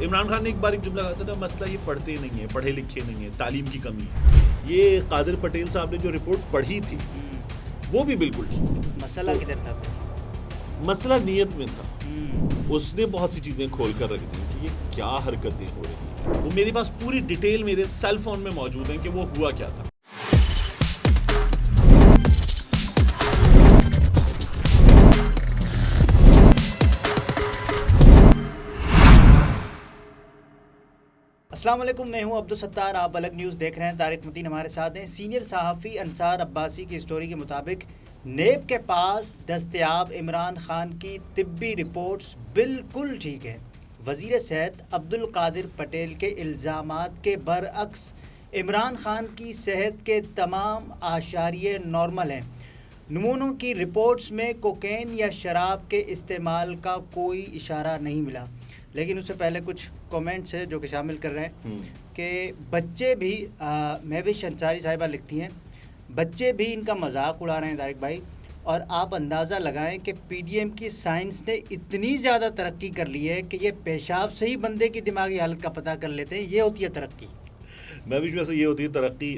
عمران خان نے ایک بار ایک جملہ کہا تھا نا، مسئلہ یہ پڑھتے نہیں ہیں، پڑھے لکھے نہیں ہیں، تعلیم کی کمی ہے. یہ قادر پٹیل صاحب نے جو رپورٹ پڑھی تھی وہ بھی بالکل ٹھیک تھی. مسئلہ کدھر تھا؟ مسئلہ نیت میں تھا. اس نے بہت سی چیزیں کھول کر رکھ دی کہ یہ کیا حرکتیں ہو رہی ہیں. وہ میرے پاس پوری ڈیٹیل میرے سیل فون میں موجود ہیں کہ وہ ہوا کیا تھا. السلام علیکم، میں ہوں عبدالستار، آپ الگ نیوز دیکھ رہے ہیں. طارق متین ہمارے ساتھ ہیں. سینئر صحافی انصار عباسی کی اسٹوری کے مطابق نیب کے پاس دستیاب عمران خان کی طبی رپورٹس بالکل ٹھیک ہے. وزیر صحت عبدالقادر پٹیل کے الزامات کے برعکس عمران خان کی صحت کے تمام اعشاریے نارمل ہیں. نمونوں کی رپورٹس میں کوکین یا شراب کے استعمال کا کوئی اشارہ نہیں ملا. لیکن اس سے پہلے کچھ کومنٹس ہیں جو کہ شامل کر رہے ہیں کہ بچے بھی مہوش انصاری صاحبہ لکھتی ہیں، بچے بھی ان کا مذاق اڑا رہے ہیں طارق بھائی. اور آپ اندازہ لگائیں کہ پی ڈی ایم کی سائنس نے اتنی زیادہ ترقی کر لی ہے کہ یہ پیشاب سے ہی بندے کی دماغی حالت کا پتہ کر لیتے ہیں. یہ ہوتی ہے ترقی. مہوش ویسے یہ ہوتی ہے ترقی.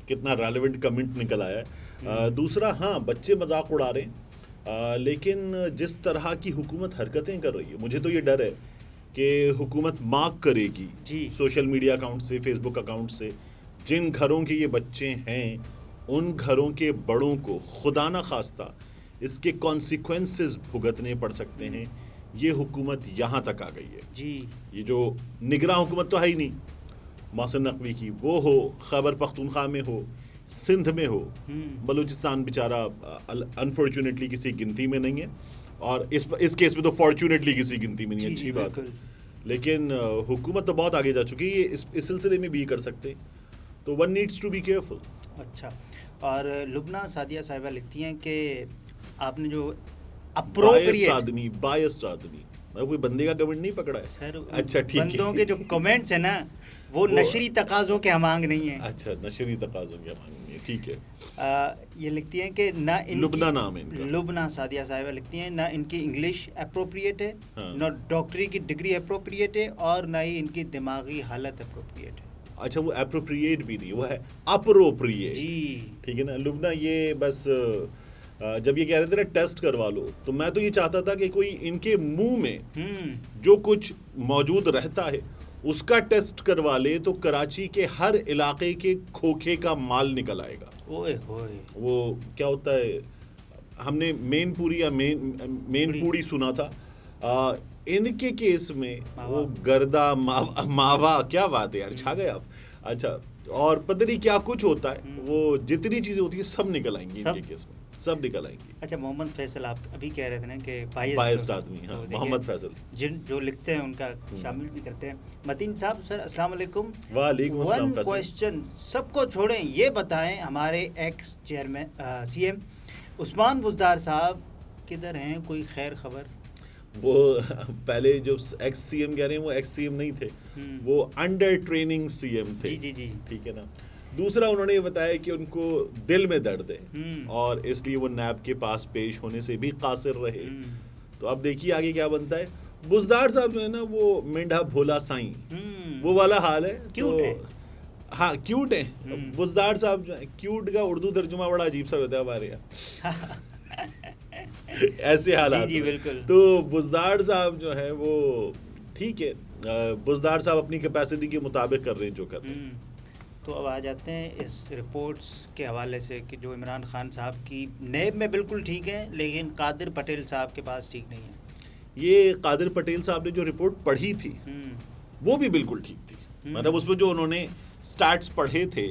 کتنا ریلیونٹ کمنٹ نکل آیا ہے. دوسرا، ہاں بچے مذاق اڑا رہے ہیں، لیکن جس طرح کی حکومت حرکتیں کر رہی ہے، مجھے تو یہ ڈر ہے کہ حکومت مارک کرے گی سوشل میڈیا اکاؤنٹ سے، فیس بک اکاؤنٹ سے، جن گھروں کے یہ بچے ہیں ان گھروں کے بڑوں کو خدا نہ خواستہ اس کے کانسیکوینسز بھگتنے پڑ سکتے ہیں. یہ حکومت یہاں تک آ گئی ہے. یہ جو نگراں حکومت تو ہے ہی نہیں محسن نقوی کی، وہ ہو خیبر پختونخوا میں ہو، سندھ میں ہو، بلوچستان بیچارہ انفارچونیٹلی کسی گنتی میں نہیں ہے، اور اس کیس میں تو فارچونیٹلی کسی گنتی میں نہیں ہے. اچھی بات، لیکن حکومت تو بہت آگے جا چکی ہے. اس سلسلے میں بھی کر سکتے، تو one needs to be careful. اچھا. اور لبنہ سعدیہ صاحبہ لکھتی ہیں کہ آپ نے جو بائسڈ آدمی کوئی بندے کا کمنٹ نہیں پکڑا ہے سر. اچھا ٹھیک ہے. بندوں کے جو کمنٹس ہیں نا وہ نشری تقاضوں کے ہمانگ نہیں ہیں. اچھا، نشری تقاضوں کے ہمانگ نہیں ہے، ٹھیک ہے. یہ لکھتی ہیں کہ نہ لبنہ نام ہے ان کا. لبنہ سعدیہ صاحبہ لکھتی ہیں نہ ان کی انگلش اپروپریٹ ہے، نہ ڈاکٹری کی ڈگری اپروپریٹ ہے، اور نہ ہی ان کی دماغی حالت اپروپریٹ ہے. اچھا، وہ اپروپریٹ بھی نہیں، وہ ہے اپروپریٹ. جی ٹھیک ہے نا. لبنہ یہ بس جب یہ کہہ رہے تھے نا ٹیسٹ کروا لو، تو میں تو یہ چاہتا تھا کہ کوئی ان کے منہ میں جو کچھ موجود رہتا ہے اس کا ٹیسٹ کروا لے تو کراچی کے ہر علاقے کے کھوکھے کا مال نکل آئے گا. وہ کیا ہوتا ہے، ہم نے مین پوری یا مین پوڑی سنا تھا، ان کے کیس میں وہ گردہ ماوا، کیا بات ہے یار، چھا گئے آپ. اچھا، اور پتہ نہیں کیا کچھ ہوتا ہے، وہ جتنی چیزیں ہوتی ہیں سب نکل آئیں گی ان کے کیس میں، سب نکل آئیں گی. اچھا، محمد فیصل آپ ابھی کہہ رہے تھے نا کہ بائسڈ آدمی. ہاں، محمد فیصل جو لکھتے ہیں ان کا شامل بھی کرتے ہیں. متین صاحب، سر السلام علیکم. وعلیکم السلام. ون کوسچن سب کو چھوڑیں، یہ بتائیں ہمارے x chairman C M Usman Buzdar صاحب کدھر ہیں؟ کوئی خیر خبر؟ وہ پہلے جو ایکس سی ایم کہہ رہے ہیں وہ ایکس سی ایم نہیں تھے، وہ انڈر ٹریننگ سی ایم تھے. جی ٹھیک ہے نا. دوسرا، انہوں نے یہ بتایا کہ ان کو دل میں درد ہے اور اس لیے وہ نیب کے پاس پیش ہونے سے بھی قاصر رہے. تو اب دیکھیے آگے کیا بنتا ہے. بزدار صاحب جو ہے نا وہ مینڈھا بھولا سائیں، وہ والا حال ہے. ہاں کیوٹ ہیں بزدار صاحب جو ہے. کیوٹ کا اردو ترجمہ بڑا عجیب سا ہوتا ہے ہمارے یہاں ایسے حالات. جی بالکل. تو بزدار صاحب جو ہے وہ ٹھیک ہے، بزدار صاحب اپنی کیپیسٹی کے مطابق کر رہے ہیں جو کر رہے ہیں. تو اب آ جاتے ہیں اس رپورٹس کے حوالے سے کہ جو عمران خان صاحب کی نیب میں بالکل ٹھیک ہے لیکن قادر پٹیل صاحب کے پاس ٹھیک نہیں ہے. یہ قادر پٹیل صاحب نے جو رپورٹ پڑھی تھی وہ بھی بالکل ٹھیک تھی. مطلب اس میں جو انہوں نے سٹیٹس پڑھے تھے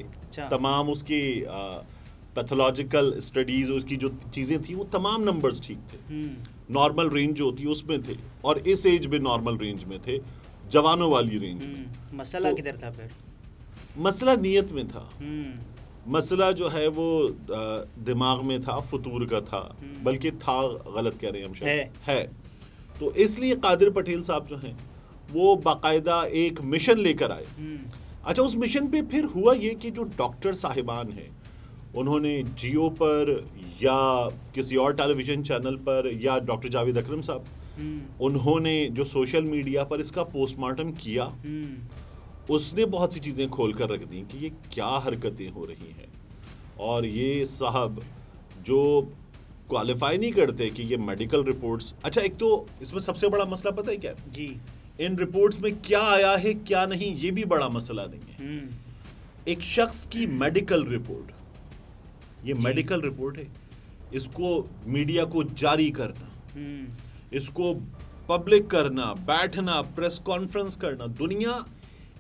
تمام اس کی پیتھولوجیکل اسٹڈیز، اس کی جو چیزیں تھیں وہ تمام نمبرز ٹھیک تھے. نارمل رینج جو ہوتی ہے اس میں تھے، اور اس ایج میں نارمل رینج میں تھے، جوانوں والی رینج میں. مسئلہ کدھر تھا پھر؟ مسئلہ نیت میں تھا. مسئلہ جو ہے وہ دماغ میں تھا، فطور کا تھا، بلکہ تھا غلط کہہ رہے ہیں ہم شاید ہے. تو اس لیے قادر پٹیل صاحب جو ہیں وہ باقاعدہ ایک مشن لے کر آئے. اچھا، اس مشن پہ پھر ہوا یہ کہ جو ڈاکٹر صاحبان ہیں انہوں نے جیو پر یا کسی اور ٹیلی ویژن چینل پر یا ڈاکٹر جاوید اکرم صاحب انہوں نے جو سوشل میڈیا پر اس کا پوسٹ مارٹم کیا اس نے بہت سی چیزیں کھول کر رکھ دیں کہ یہ کیا حرکتیں ہو رہی ہیں. اور یہ صاحب جو کوالیفائی نہیں کرتے کہ یہ میڈیکل رپورٹس. اچھا ایک تو اس میں سب سے بڑا مسئلہ پتہ ہے کیا ہے؟ جی ان رپورٹس میں کیا آیا ہے کیا نہیں یہ بھی بڑا مسئلہ نہیں ہے. ایک شخص کی میڈیکل رپورٹ, یہ میڈیکل رپورٹ ہے, اس کو میڈیا کو جاری کرنا, اس کو پبلک کرنا, بیٹھنا, پریس کانفرنس کرنا. دنیا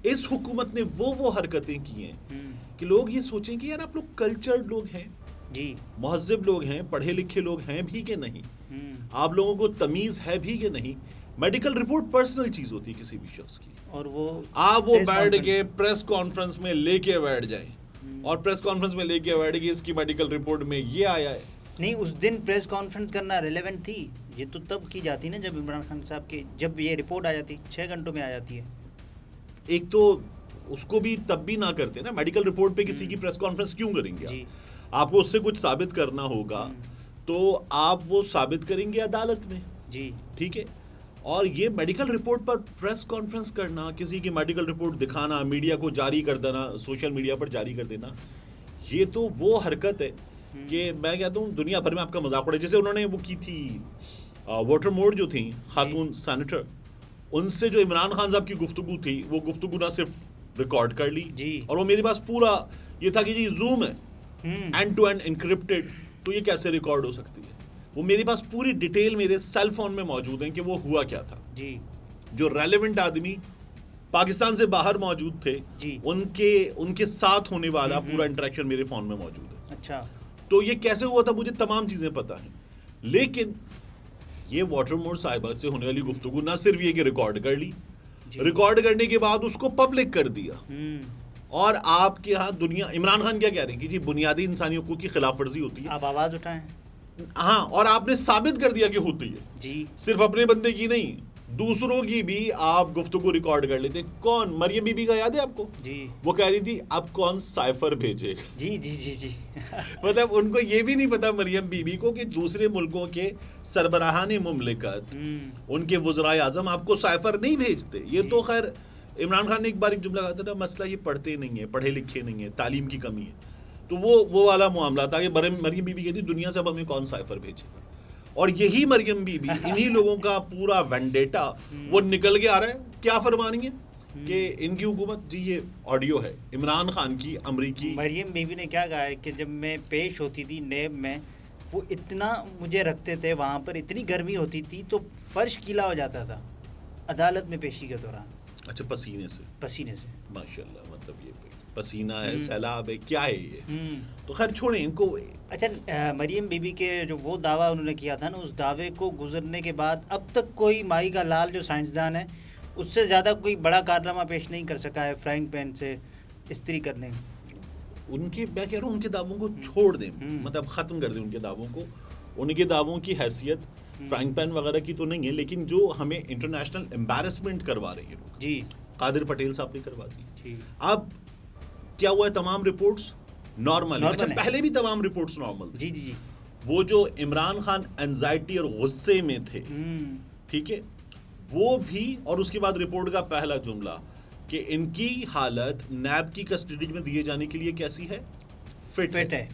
اس حکومت نے وہ حرکتیں کی ہیں کہ لوگ یہ سوچیں کہ یار آپ لوگ کلچرڈ لوگ ہیں, جی مہذب لوگ ہیں, پڑھے لکھے لوگ ہیں بھی کہ نہیں, آپ لوگوں کو تمیز ہے بھی کہ نہیں. میڈیکل رپورٹ پرسنل چیز ہوتی ہے کسی بھی شخص کی, اور وہ آپ وہ بیٹھ کے پریس کانفرنس میں لے کے بیٹھ جائیں اور پریس کانفرنس میں لے کے بیٹھ کے اس کی میڈیکل رپورٹ میں یہ آیا ہے. نہیں, اس دن پریس کانفرنس کرنا ریلیونٹ تھی. یہ تو تب کی جاتی نا جب عمران خان صاحب کی جب یہ رپورٹ آ جاتی, 6 گھنٹوں میں آ جاتی ہے. ایک تو اس کو بھی تب بھی نہ کرتے نا, میڈیکل رپورٹ پہ کسی کی پریس کانفرنس کیوں کریں گے؟ جی آپ کو اس سے کچھ ثابت کرنا ہوگا تو آپ وہ ثابت کریں گے عدالت میں. جی ٹھیک ہے. اور یہ میڈیکل رپورٹ پر پریس کانفرنس کرنا, کسی کی میڈیکل رپورٹ دکھانا, میڈیا کو جاری کر دینا, سوشل میڈیا پر جاری کر دینا, یہ تو وہ حرکت ہے کہ میں کہتا ہوں دنیا بھر میں آپ کا مذاق اڑے. جیسے انہوں نے وہ کی تھی واٹر موڈ جو تھیں خاتون سینیٹر, ان سے جو عمران خان صاحب کی گفتگو تھی وہ گفتگو نہ صرف ریکارڈ کر لی اور وہ میرے پاس پورا یہ تھا کہ جی زوم ہے, اینڈ ٹو اینڈ انکرپٹڈ, تو یہ کیسے ریکارڈ ہو سکتی ہے. وہ میرے پاس پوری ڈیٹیل میرے سیل فون میں موجود ہیں کہ وہ ہوا کیا تھا. جی جو ریلیونٹ آدمی پاکستان سے باہر موجود تھے ان کے ساتھ ہونے والا پورا انٹریکشن میرے فون میں موجود ہے. اچھا, تو یہ کیسے ہوا تھا مجھے تمام چیزیں پتہ ہیں. لیکن یہ واٹر مور صاحبہ سے ہونے والی گفتگو نہ صرف یہ کہ ریکارڈ کر لی, ریکارڈ کرنے کے بعد اس کو پبلک کر دیا. اور آپ کے ہاں دنیا عمران خان کیا کہہ رہے ہیں کہ جی بنیادی انسانی حقوق کی خلاف ورزی ہوتی ہے, آپ آواز اٹھائیں. ہاں, اور آپ نے ثابت کر دیا کہ ہوتی ہے. جی صرف اپنے بندے کی نہیں, دوسروں کی بھی آپ گفتگو ریکارڈ کر لیتے. کون, مریم بی بی کا یاد ہے آپ کو؟ جی وہ کہہ رہی تھی اب کون سائفر بھیجے گا. جی جی جی جی مطلب ان کو یہ بھی نہیں پتا مریم بی بی کو کہ دوسرے ملکوں کے سربراہان مملکت ان کے وزرائے اعظم آپ کو سائفر نہیں بھیجتے. یہ تو خیر عمران خان نے ایک بار ایک جملہ کہا تھا, مسئلہ یہ پڑھتے نہیں ہیں, پڑھے لکھے نہیں ہیں, تعلیم کی کمی ہے. تو وہ والا معاملہ تھا کہ مریم بی بی کہتی دنیا سے اب ہمیں کون سائفر بھیجے. اور یہی مریم بی بی انہی لوگوں کا پورا وینڈیٹا وہ نکل کے آ رہا ہے. کیا فرمانی ہے کہ ان کی حکومت, جی یہ آڈیو ہے عمران خان کی امریکی. مریم بی بی نے کیا کہا ہے کہ جب میں پیش ہوتی تھی نیب میں, وہ اتنا مجھے رکھتے تھے, وہاں پر اتنی گرمی ہوتی تھی تو فرش گیلا ہو جاتا تھا عدالت میں پیشی کے دوران. اچھا, پسینے سے ماشاء اللہ, مطلب یہ پسینہ ہے, سیلاب ہے, کیا ہے یہ. تو خیر چھوڑیں ان کو. اچھا, مریم بی بی کے جو وہ دعویٰ انہوں نے کیا تھا نا, اس دعوے کو گزرنے کے بعد اب تک کوئی مائی کا لال جو سائنسدان ہے اس سے زیادہ کوئی بڑا کارنامہ پیش نہیں کر سکا ہے فرائنگ پین سے استری کرنے میں. ان کے میں کہہ رہا ہوں ان کے دعووں کو چھوڑ دیں, مطلب ختم کر دیں ان کے دعووں کو. ان کے دعووں کی حیثیت فرائنگ پین وغیرہ کی تو نہیں ہے, لیکن جو ہمیں انٹرنیشنل امبیرسمنٹ کروا رہے ہیں جی قادر پٹیل صاحب نے کروا دی. اب کیا ہوا ہے, تمام رپورٹس نارمل. اچھا, پہلے بھی تمام رپورٹس نارمل. جی جی جی وہ جو عمران خان اینزائٹی اور غصے میں تھے, ٹھیک ہے, وہ بھی. اور اس کے بعد رپورٹ کا پہلا جملہ کہ ان کی حالت نیب کی کسٹڈی میں دیے جانے کے لیے کیسی ہے, فٹ ہے.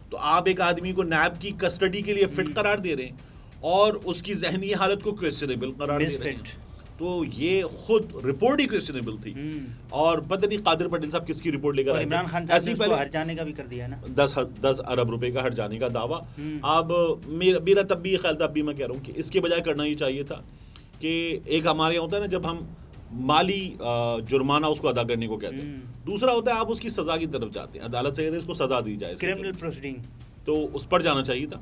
تو آپ ایک آدمی کو نیب کی کسٹڈی کے لیے فٹ قرار دے رہے ہیں اور اس کی ذہنی حالت کو کویسچنیبل قرار دے رہے ہیں. تو یہ خود رپورٹ ہی کویسچنیبل تھی. اور پتہ نہیں قادر پٹیل صاحب کس کی رپورٹ لے کر آئے. عمران خان صاحب نے ہر جانے کا بھی کر دیا نا, 10 ارب روپے کا ہر جانے کا دعویٰ. اب میرا تب بھی یہ خیال تھا, اب بھی میں کہہ رہا ہوں کہ اس کے بجائے کرنا یہ چاہیے تھا کہ ایک ہمارے یہاں ہوتا ہے نا جب ہم مالی جرمانہ اس کو ادا کرنے کو کہتے ہیں, دوسرا ہوتا ہے آپ اس کی سزا کی طرف جاتے ہیں, عدالت سے کہتے ہیں اس کو سزا دی جائے, کرمنل پروسیڈنگ, تو اس پر جانا چاہیے تھا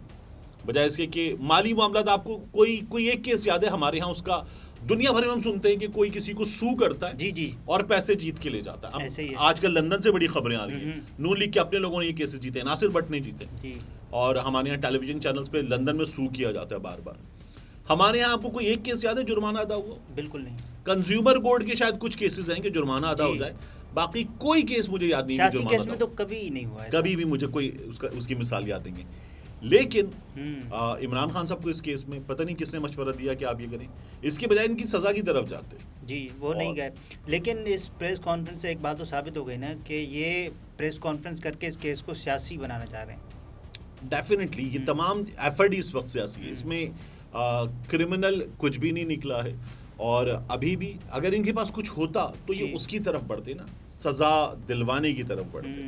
بجائے اس کے کہ مالی معاملات. آپ کو کوئی ایک کیس یاد ہے ہمارے ہاں, اس کا دنیا بھر میں ہم سنتے ہیں کہ کوئی کسی کو سو کرتا ہے جی اور پیسے جیت کے لے جاتا ہے. آج کل لندن سے بڑی خبریں آ رہی ہیں, نون لیگ کے اپنے لوگوں نے یہ کیسز جیتے ہیں, ناصر بٹ نے جیتے, اور ہمارے یہاں ٹیلی ویژن چینلز پہ لندن میں سو کیا جاتا ہے بار بار. ہمارے یہاں آپ کو کوئی ایک کیس یاد ہے جرمانہ ادا ہوا؟ بالکل نہیں. کنزیومر بورڈ کے شاید کچھ کیسز ہیں کہ جرمانہ ادا ہو جائے, باقی کوئی کیس مجھے یاد نہیں. سیاسی کیس میں تو کبھی نہیں ہوا, کبھی بھی مجھے کوئی اس کی مثال یاد نہیں ہے. لیکن عمران خان صاحب کو اس کیس میں پتہ نہیں کس نے مشورہ دیا کہ آپ یہ کریں، اس کے بجائے ان کی سزا کی طرف جاتے جی وہ نہیں گئے. لیکن اس پریس کانفرنس سے ایک بات تو ثابت ہو گئی نا کہ یہ پریس کانفرنس کر کے اس کیس کو سیاسی بنانا چاہ رہے ہیں. ڈیفینیٹلی یہ تمام ایفرٹ اس وقت سیاسی ہے، اس میں کرمنل کچھ بھی نہیں نکلا ہے. اور ابھی بھی اگر ان کے پاس کچھ ہوتا تو یہ اس کی طرف بڑھتے نا، سزا دلوانے کی طرف بڑھتے.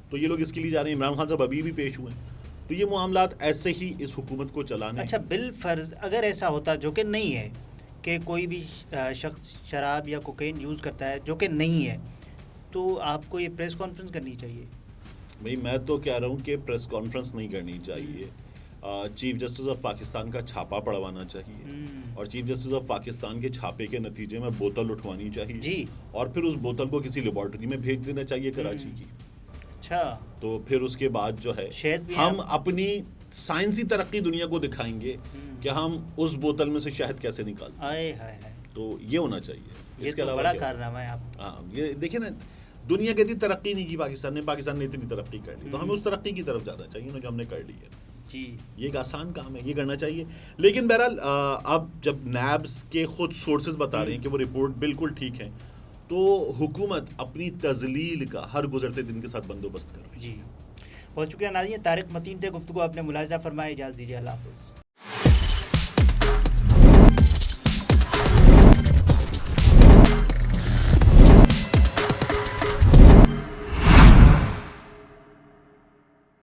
تو یہ لوگ اس کے لیے جا رہے ہیں. عمران خان صاحب ابھی بھی پیش ہوئے ہیں، تو یہ معاملات ایسے ہی اس حکومت کو چلانے. اچھا بالفرض اگر ایسا ہوتا جو کہ نہیں ہے کہ کوئی بھی شخص شراب یا کوکین یوز کرتا ہے جو کہ نہیں ہے، تو آپ کو یہ پریس کانفرنس کرنی چاہیے. بھائی میں تو کہہ رہا ہوں کہ پریس کانفرنس نہیں کرنی چاہیے. چیف جسٹس آف پاکستان کا چھاپا پڑھوانا چاہیے، اور چیف جسٹس آف پاکستان کے چھاپے کے نتیجے میں بوتل اٹھوانی چاہیے جی، اور پھر اس بوتل کو کسی لیبارٹری میں بھیج دینا چاہیے کراچی کی. اچھا تو پھر اس کے بعد جو ہے شہد ہم اپنی سائنسی ترقی دنیا کو دکھائیں گے کہ ہم اس بوتل میں سے شہد کیسے نکالتے ہیں. تو یہ ہونا چاہیے. یہ تو بڑا کارنامہ ہے. آپ ہاں یہ دیکھیں نا، دنیا کہتی ترقی نہیں کی پاکستان نے اتنی ترقی کر لی، تو ہمیں اس ترقی کی طرف جانا چاہیے نا جو ہم نے کر لی ہے. جی یہ ایک آسان کام ہے، یہ کرنا چاہیے. لیکن بہرحال اب جب نیبس کے خود سورسز بتا رہے ہیں کہ وہ رپورٹ بالکل ٹھیک ہے، تو حکومت اپنی تذلیل کا ہر گزرتے دن کے ساتھ بندوبست کر رہی ہے. جی بہت شکریہ ناظرین. طارق متین تھے، گفتگو آپ نے ملاحظہ فرمایا. اجازت دیجیے. اللہ حافظ.